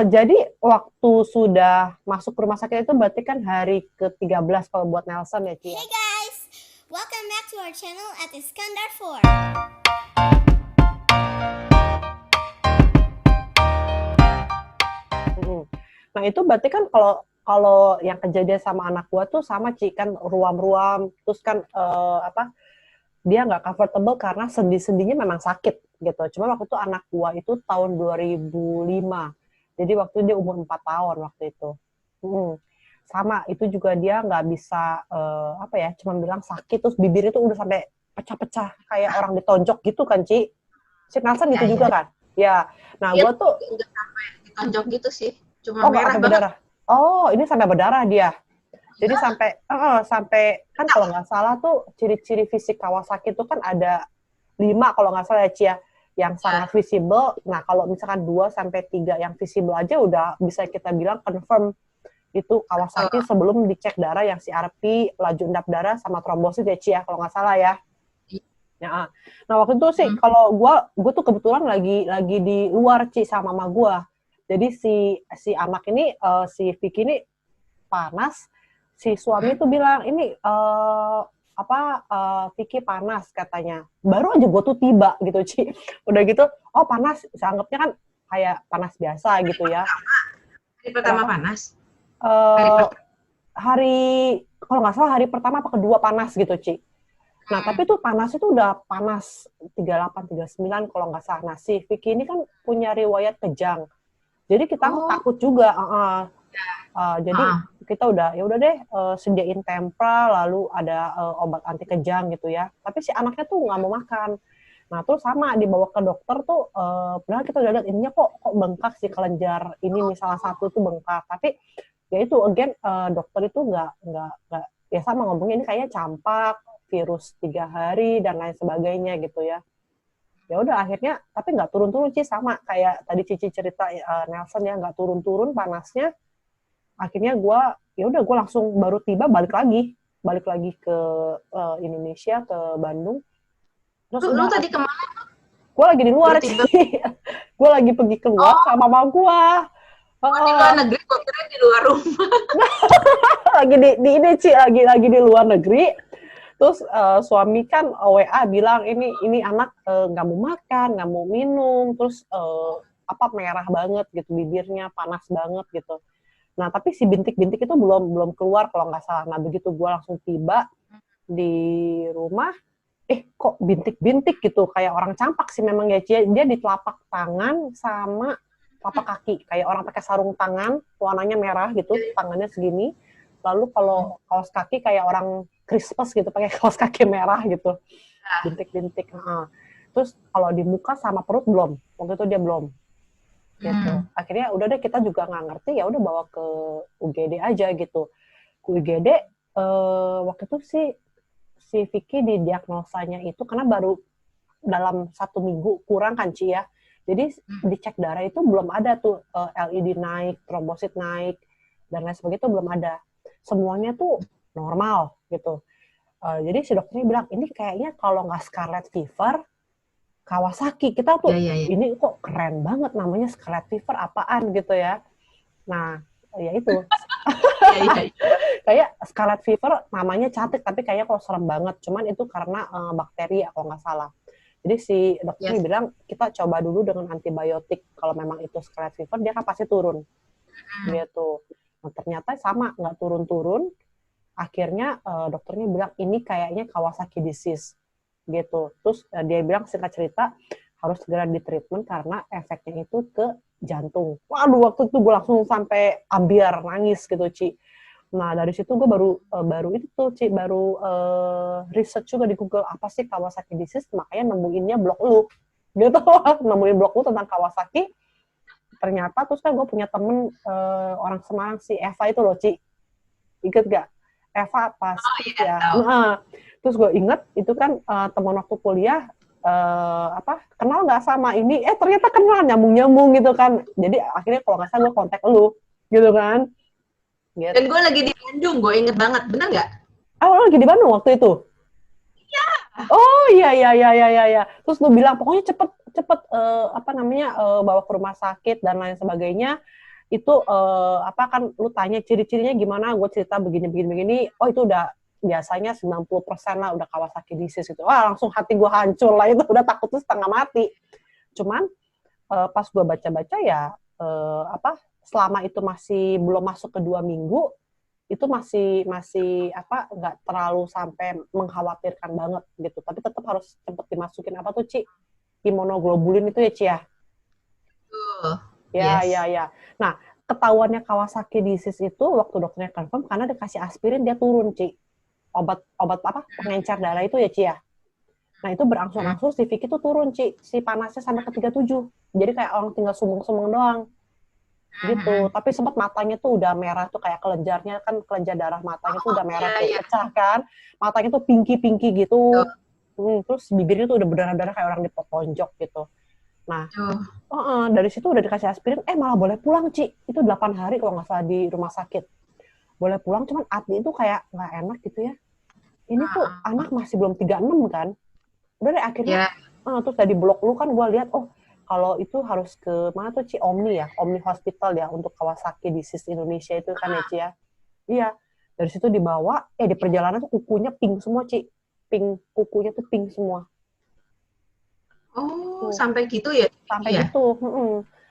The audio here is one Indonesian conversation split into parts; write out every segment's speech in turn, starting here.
Jadi waktu sudah masuk rumah sakit itu berarti kan hari ke-13 kalau buat Nelson ya, Ci ya? Hey guys, welcome back to our channel at Iskandar 4. Mhm. Nah itu berarti kan kalau kalau yang kejadian sama anak gua tuh sama, Ci, kan ruam-ruam, terus kan dia nggak comfortable karena sendi-sendinya memang sakit gitu. Cuma waktu itu anak gua itu tahun 2005. Jadi waktu dia umur 4 tahun waktu itu. Mhm. Sama, itu juga dia nggak bisa cuma bilang sakit terus bibir itu udah sampai pecah-pecah kayak orang ditonjok gitu kan, Ci. Si Nelson Ya gitu juga ya, kan? Ya. Nah, dia gua tuh nggak sampai ditonjok gitu sih, cuma oh nggak merah sampai banget. berdarah. Oh, ini sampai berdarah dia. Jadi Ya, sampai kan kalau nggak salah tuh ciri-ciri fisik Kawasaki itu kan ada 5 kalau nggak salah ya, Cia, yang sangat ya. visible. Nah, kalau misalkan 2 sampai 3 yang visible aja udah bisa kita bilang confirm itu Kawasaki Betul. sebelum dicek darah yang CRP, laju endap darah sama trombosit ya, Cia, kalau nggak salah ya. Ya. Nah, waktu itu sih Hmm. kalau gue tuh kebetulan lagi di luar, Ci, sama mama gue. Jadi si anak ini si Vicky ini panas, si suami Hmm. tuh bilang ini Vicky panas katanya. Baru aja gue tuh tiba gitu, Ci. Udah gitu, oh panas, saya anggapnya kan kayak panas biasa gitu ya. Hari pertama Kenapa? panas. Hari Eh pertama. hari kalau nggak salah hari pertama apa kedua panas gitu, Ci. Nah, Hmm. tapi tuh panas itu udah panas 38, 39 kalau nggak salah. Nah, si Vicky ini kan punya riwayat kejang. Jadi kita Oh, takut juga. Jadi ah, kita udah ya udah deh sediain tempra lalu ada obat anti kejang gitu ya. Tapi si anaknya tuh nggak mau makan. Nah terus sama dibawa ke dokter tuh padahal kita udah lihat ininya kok bengkak si kelenjar ini nih salah satu tuh bengkak. Tapi ya itu again dokter itu nggak ya sama ngomongnya ini kayaknya campak virus 3 hari dan lain sebagainya gitu ya. Ya udah akhirnya tapi nggak turun-turun sih sama kayak tadi Cici cerita Nelson ya nggak turun-turun panasnya akhirnya gue ya udah gue langsung baru tiba balik lagi ke Indonesia ke Bandung terus lu udah tadi kemana? gue lagi di luar Baru sih tiba. gue lagi pergi keluar Oh, sama mama gue di luar negeri, gue kira di luar rumah. lagi di ini Ci lagi di luar negeri terus suami kan WA bilang ini anak nggak mau makan nggak mau minum terus merah banget gitu bibirnya panas banget gitu. Nah, tapi si bintik-bintik itu belum belum keluar kalau nggak salah. Nah, begitu gue langsung tiba di rumah, kok bintik-bintik gitu, kayak orang campak sih memang ya, Cia. Dia di telapak tangan sama telapak kaki, kayak orang pakai sarung tangan, warnanya merah gitu, tangannya segini. Lalu kalau kaos kaki kayak orang Christmas gitu, pakai kaos kaki merah gitu, bintik-bintik. Nah, terus kalau di muka sama perut belum, waktu itu dia belum gitu. Hmm. Akhirnya udah deh kita juga nggak ngerti ya udah bawa ke UGD aja gitu. Ke UGD waktu itu sih si Vicky didiagnosanya itu karena baru dalam 1 minggu kurang kan Ci ya. Jadi dicek darah itu belum ada tuh LED naik, trombosit naik dan lain sebagainya itu belum ada. Semuanya tuh normal gitu. Jadi si dokternya bilang ini kayaknya kalau nggak scarlet fever Kawasaki kita Ya tuh ya ya. ini kok keren banget namanya scarlet fever apaan gitu ya. Nah, ya itu Ya ya ya. kayak scarlet fever namanya cantik tapi kayaknya kok serem banget. Cuman itu karena bakteri ya kalau nggak salah. Jadi si dokternya Yes. bilang kita coba dulu dengan antibiotik. Kalau memang itu scarlet fever dia kan pasti turun Hmm. gitu. Nah, ternyata sama nggak turun-turun. Akhirnya dokternya bilang ini kayaknya Kawasaki disease gitu. Terus dia bilang singkat cerita harus segera di treatment karena efeknya itu ke jantung. Waduh waktu itu gue langsung sampai ambiar nangis gitu Ci. Nah dari situ gue baru itu tuh Ci baru research juga di Google apa sih Kawasaki disease makanya nemuinnya blog lu gitu nemuin blog lu tentang Kawasaki ternyata terus kan gue punya temen orang Semarang si Eva itu loh Ci inget gak Eva apa Oh Steve iya, ya tahu. nah, terus gue inget itu kan teman waktu kuliah kenal nggak sama ini ternyata kenal nyambung gitu kan jadi akhirnya kalau nggak salah gue kontak lu gitu kan Dan gitu gue lagi di Bandung, gue inget banget, bener nggak? lo lagi di Bandung waktu itu oh iya iya iya iya iya terus lu bilang pokoknya cepet cepet bawa ke rumah sakit dan lain sebagainya. Itu kan lu tanya ciri-cirinya gimana, gue cerita begini, oh itu udah biasanya 90% lah udah Kawasaki disease gitu. Wah, langsung hati gue hancur lah, itu udah takut tuh setengah mati. Cuman pas gue baca-baca ya selama itu masih belum masuk ke 2 minggu, itu masih nggak terlalu sampai mengkhawatirkan banget gitu. Tapi tetap harus cepet dimasukin apa tuh, Ci? Imunoglobulin itu ya, Ci ya? Ya, Yes. ya. Nah, ketahuannya Kawasaki disease itu waktu dokternya confirm karena dikasih aspirin dia turun, Ci. Obat pengencer darah itu ya, Ci ya. Nah, itu berangsur-angsur si Vicky tuh turun, Ci. Si panasnya sampai ke 37. Jadi kayak orang tinggal sumeng-sumeng doang. Gitu. Tapi sempat matanya tuh udah merah tuh, kayak kelenjarnya kan, kelenjar darah matanya tuh udah merah tuh, pecah kan. Matanya tuh pinky gitu. Terus bibirnya tuh udah berdarah-darah kayak orang dipotonjok gitu. Nah, dari situ udah dikasih aspirin, malah boleh pulang, Ci. Itu 8 hari kalau nggak salah di rumah sakit. Boleh pulang, cuman Adi itu kayak nggak enak gitu ya. Ini tuh anak masih belum 36 kan. Udah deh akhirnya, terus dari blog lu kan gue lihat, kalau itu harus ke mana tuh, Ci? Omni ya, Omni Hospital ya, untuk Kawasaki disease Indonesia itu kan ya, Ci ya. Iya, dari situ dibawa, di perjalanan tuh kukunya pink semua, Ci. Kukunya tuh pink semua. Sampai gitu ya? Sampai gitu.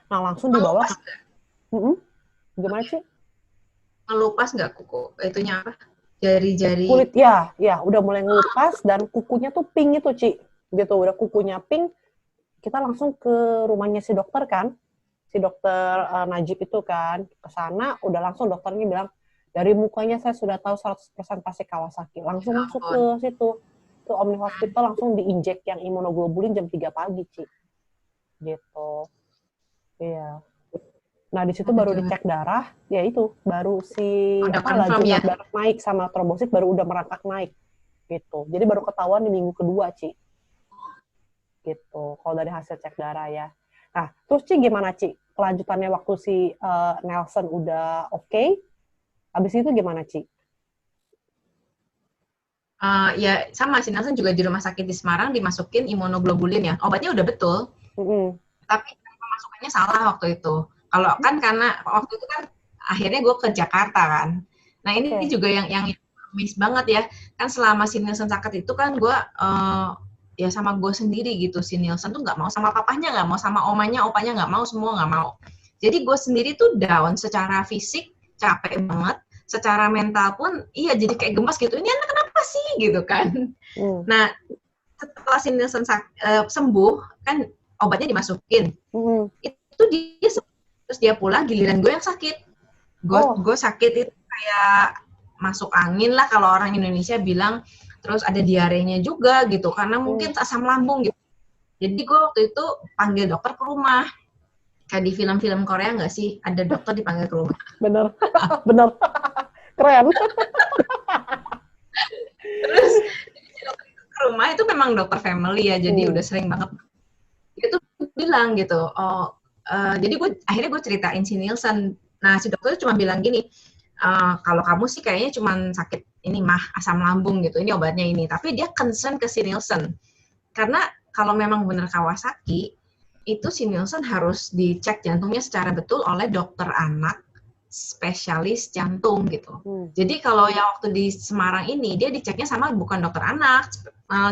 Nah, langsung dibawa. Gimana, Ci? Ngelupas nggak kuku? Itunya apa? Jari-jari. Kulit, ya, udah mulai ngelupas dan kukunya tuh pink itu, Ci. Gitu, udah kukunya pink. Kita langsung ke rumahnya si dokter kan. Si dokter Najib itu kan. Ke sana, udah langsung dokternya bilang, dari mukanya saya sudah tahu 100% pasti Kawasaki. Langsung masuk ke situ. Ke Omni Hospital, langsung diinjek yang imunoglobulin jam 3 pagi, Ci. Gitu. Iya. Nah, di situ baru dicek darah, ya itu, baru si laju darah naik sama trombosit baru udah merangkak naik. Gitu. Jadi baru ketahuan di minggu kedua, Ci. Gitu. Kalau dari hasil cek darah ya. Nah, terus Ci gimana, Ci? Kelanjutannya waktu si Nelson udah oke, habis itu gimana, Ci? Ya sama, si Nelson juga di rumah sakit di Semarang dimasukin imunoglobulin ya. Obatnya udah betul, tapi pemasukannya salah waktu itu. Kalau kan karena waktu itu kan akhirnya gue ke Jakarta kan. Nah ini juga yang miss banget ya. Kan selama si Nelson sakit itu kan gue ya sama gue sendiri gitu. Si Nelson tuh nggak mau sama papahnya, nggak mau sama omanya, opanya nggak mau, semua nggak mau. Jadi gue sendiri tuh down secara fisik, capek banget. Secara mental pun, jadi kayak gemas gitu. Ini anak kenapa sih gitu kan? Nah setelah si Nelson sembuh, kan obatnya dimasukin. Itu dia terus dia pulang, giliran gue yang sakit. Gue sakit itu kayak masuk angin lah kalau orang Indonesia bilang. Terus ada diarenya juga gitu, karena mungkin asam lambung gitu. Jadi gue waktu itu panggil dokter ke rumah. Kayak di film-film Korea nggak sih? Ada dokter dipanggil ke rumah. Bener. Keren. Terus dokter ke rumah itu memang dokter family ya, jadi udah sering banget. Dia tuh bilang gitu, jadi akhirnya gue ceritain si Nelson. Nah si dokter cuma bilang gini, kalau kamu sih kayaknya cuma sakit ini asam lambung gitu, ini obatnya ini. Tapi dia concern ke si Nelson, karena kalau memang benar Kawasaki, itu si Nelson harus dicek jantungnya secara betul oleh dokter anak spesialis jantung gitu. Jadi kalau yang waktu di Semarang ini, dia diceknya sama bukan dokter anak,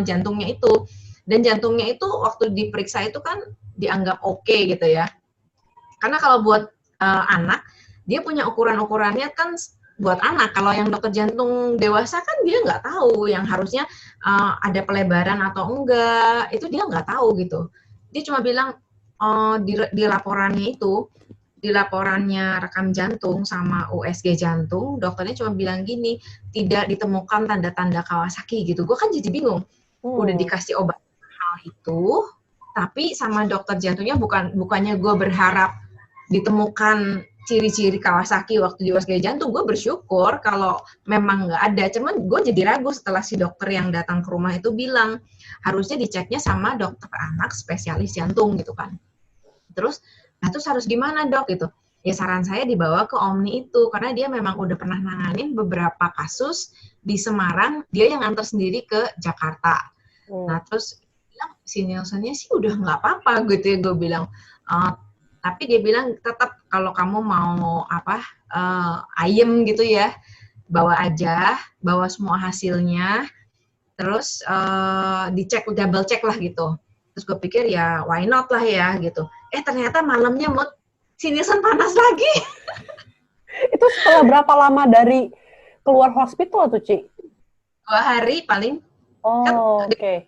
jantungnya itu. Dan jantungnya itu waktu diperiksa itu kan dianggap oke gitu ya. Karena kalau buat anak, dia punya ukuran-ukurannya kan buat anak. Kalau yang dokter jantung dewasa kan dia nggak tahu, yang harusnya ada pelebaran atau enggak, itu dia nggak tahu gitu. Dia cuma bilang di laporannya itu, di laporannya rekam jantung sama USG jantung, dokternya cuma bilang gini, tidak ditemukan tanda-tanda Kawasaki gitu. Gue kan jadi bingung. Udah dikasih obat hal itu, tapi sama dokter jantungnya bukannya gue berharap ditemukan ciri-ciri Kawasaki waktu di USG jantung. Gue bersyukur kalau memang nggak ada. Cuman gue jadi ragu setelah si dokter yang datang ke rumah itu bilang harusnya diceknya sama dokter anak spesialis jantung gitu kan. Terus harus gimana dok gitu? Ya saran saya dibawa ke Omni itu karena dia memang udah pernah nanganin beberapa kasus di Semarang. Dia yang antar sendiri ke Jakarta. Nah terus si Nielsennya sih udah nggak apa-apa gitu ya, gue bilang. Tapi dia bilang tetap kalau kamu mau ayem gitu ya, bawa aja, bawa semua hasilnya, terus dicek, double check lah gitu. Terus gue pikir ya why not lah ya gitu. Ternyata malamnya si Nielsen panas lagi. Itu setelah berapa lama dari keluar hospital tuh, Ci? 2 hari paling. Oh, oke.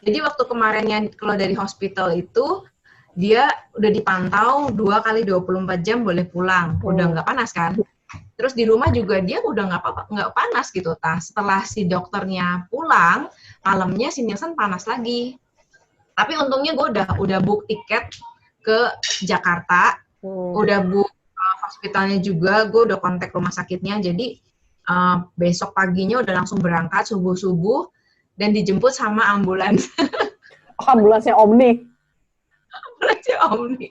Jadi waktu kemarinnya keluar dari hospital itu, dia udah dipantau 2 kali 24 jam boleh pulang. Udah nggak panas kan. Terus di rumah juga dia udah nggak panas gitu. Setelah si dokternya pulang, malamnya si Nielsen panas lagi. Tapi untungnya gue udah book tiket ke Jakarta, udah book hospitalnya juga, gue udah kontak rumah sakitnya. Jadi besok paginya udah langsung berangkat subuh-subuh dan dijemput sama ambulans. Ambulansnya Omni. Ambulansnya Omni.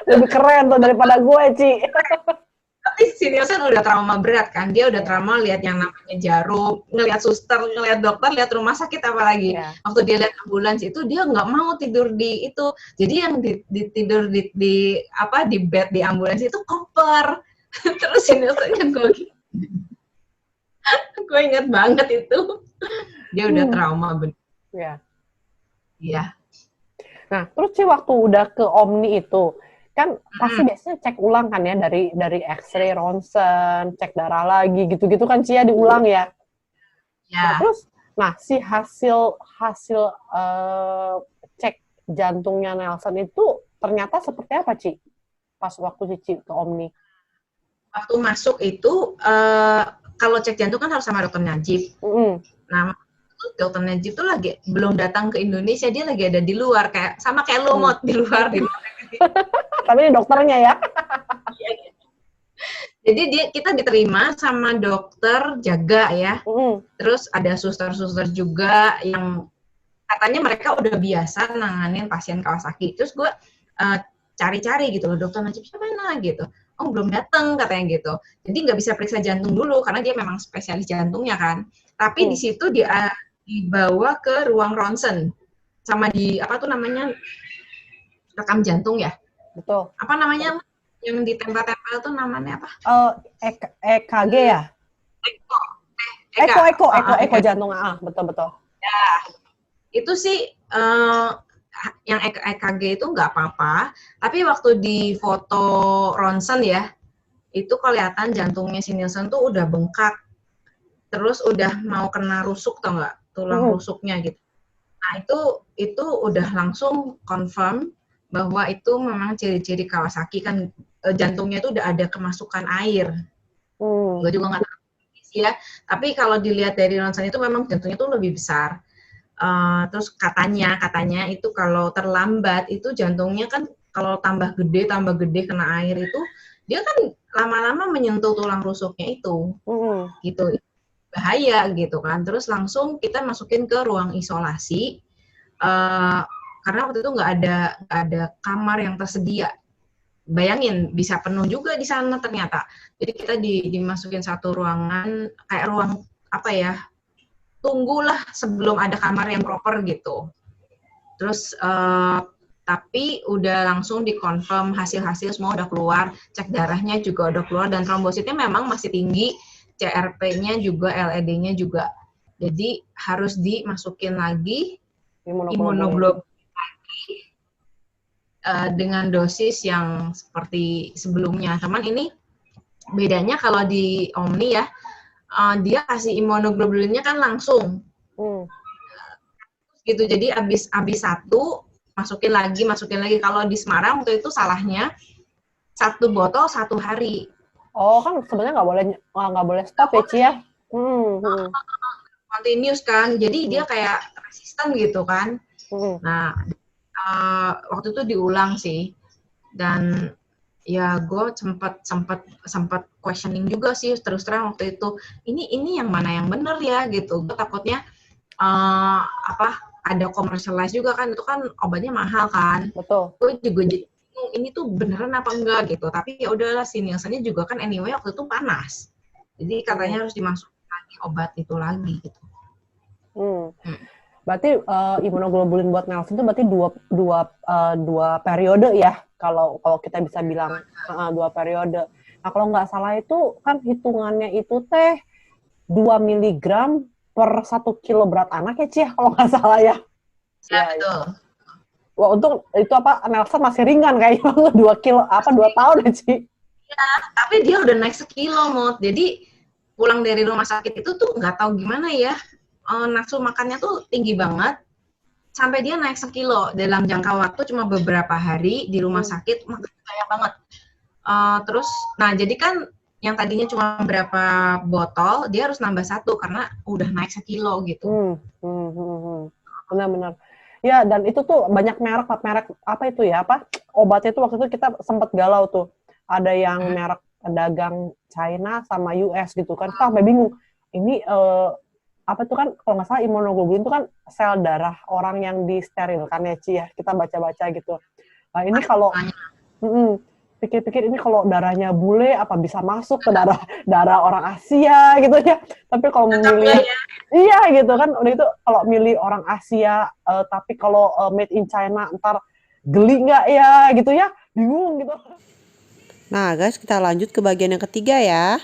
Lebih keren tuh daripada gue, Ci. Tapi si Nielsen udah trauma berat kan, dia udah trauma lihat yang namanya jarum, ngelihat suster, ngelihat dokter, lihat rumah sakit apalagi. Waktu dia lihat ambulans itu dia nggak mau tidur di itu. Jadi yang tidur di bed di ambulans itu koper. Terus si Nielsennya gue inget banget itu. Dia udah trauma bener. Iya. Nah, terus sih waktu udah ke Omni itu, kan pasti biasanya cek ulang kan ya, dari X-ray, ronsen, cek darah lagi, gitu-gitu kan Cia diulang ya. Ya. Nah, si hasil cek jantungnya Nelson itu ternyata seperti apa, Ci? Pas waktu Cici ke Omni. Waktu masuk itu, kalau cek jantung kan harus sama dokter Najib. Nah, dokter Najib tuh lagi belum datang ke Indonesia, dia lagi ada di luar, sama kayak lo di luar. Tapi ini dokternya ya. Jadi kita diterima sama dokter jaga ya. Terus ada suster-suster juga yang katanya mereka udah biasa nanganin pasien Kawasaki. Terus gue cari-cari gitu loh, dokter Najib siapa gitu. Oh belum datang katanya gitu. Jadi nggak bisa periksa jantung dulu karena dia memang spesialis jantungnya kan. Tapi di situ dia dibawa ke ruang ronsen sama rekam jantung ya. Betul. Apa namanya yang ditempel-tempel tuh namanya apa? EKG ya? Eko jantung. Betul. Ya, itu sih yang EKG itu nggak apa-apa, tapi waktu di foto ronsen ya, itu kelihatan jantungnya si Nielsen tuh udah bengkak, terus udah mau kena rusuk tau nggak, tulang rusuknya gitu. Nah itu udah langsung confirm bahwa itu memang ciri-ciri Kawasaki kan, jantungnya itu udah ada kemasukan air. Gue juga nggak tahu ya, tapi kalau dilihat dari ronsen itu memang jantungnya tuh lebih besar. Terus katanya itu kalau terlambat itu jantungnya kan kalau tambah gede kena air itu dia kan lama-lama menyentuh tulang rusuknya itu, gitu, bahaya gitu kan. Terus langsung kita masukin ke ruang isolasi karena waktu itu nggak ada kamar yang tersedia. Bayangin bisa penuh juga di sana ternyata. Jadi kita dimasukin satu ruangan kayak ruang tunggulah sebelum ada kamar yang proper gitu. Terus tapi udah langsung dikonfirm hasil-hasil semua udah keluar, cek darahnya juga udah keluar dan trombositnya memang masih tinggi, CRP-nya juga, LED-nya juga. Jadi harus dimasukin lagi imunoglobulin lagi dengan dosis yang seperti sebelumnya. Cuman ini bedanya kalau di Omni ya, dia kasih imunoglobulinnya kan langsung. Gitu, jadi abis satu masukin lagi. Kalau di Semarang waktu itu salahnya 1 botol 1 hari. Oh kan sebenarnya nggak boleh stop ya Ci ya. Continuous kan, jadi dia kayak resisten gitu kan. Nah waktu itu diulang sih, dan ya gue sempat questioning juga sih terus terang waktu itu, ini yang mana yang bener ya gitu. Gue takutnya ada commercialize juga kan, itu kan obatnya mahal kan. Betul. Gue juga jadi ini tuh beneran apa enggak gitu. Tapi ya udahlah, si Nielsennya juga kan anyway waktu itu panas, jadi katanya harus dimasukkan lagi obat itu lagi gitu. Hmm. Hmm. Berarti imunoglobulin buat Nelson itu berarti dua periode ya, kalau kita bisa bilang dua periode. Nah kalau nggak salah itu kan hitungannya itu teh 2 miligram per 1 kilo berat anak ya Ci ya, kalau nggak salah ya. Ya, Ya, ya. betul. Wah untung itu Nelson masih ringan kayaknya 2 kilo 2 tahun ya Ci. Tapi dia udah naik sekilo, Mot. Jadi pulang dari rumah sakit itu tuh nggak tahu gimana ya. Nafsu makannya tuh tinggi banget. Sampai dia naik sekilo dalam jangka waktu cuma beberapa hari di rumah sakit, makan banyak banget. Terus, nah jadi kan yang tadinya cuma berapa botol, dia harus nambah 1 karena udah naik sekilo gitu. Benar-benar. Ya, dan itu tuh banyak merek apa itu ya, obatnya itu waktu itu kita sempat galau tuh. Ada yang merek dagang China sama US gitu kan. Kita sampai bingung. Ini apa itu kan kalau nggak salah imunoglobulin itu kan sel darah orang yang disterilkan ya Ci ya. Kita baca-baca gitu. Nah, ini kalau pikir-pikir ini kalau darahnya bule apa bisa masuk ke darah orang Asia gitu ya. Tapi kalau memilih iya gitu kan, udah itu kalau milih orang Asia tapi kalau made in China ntar geli nggak ya gitu ya, bingung gitu. Nah guys, kita lanjut ke bagian yang ketiga ya.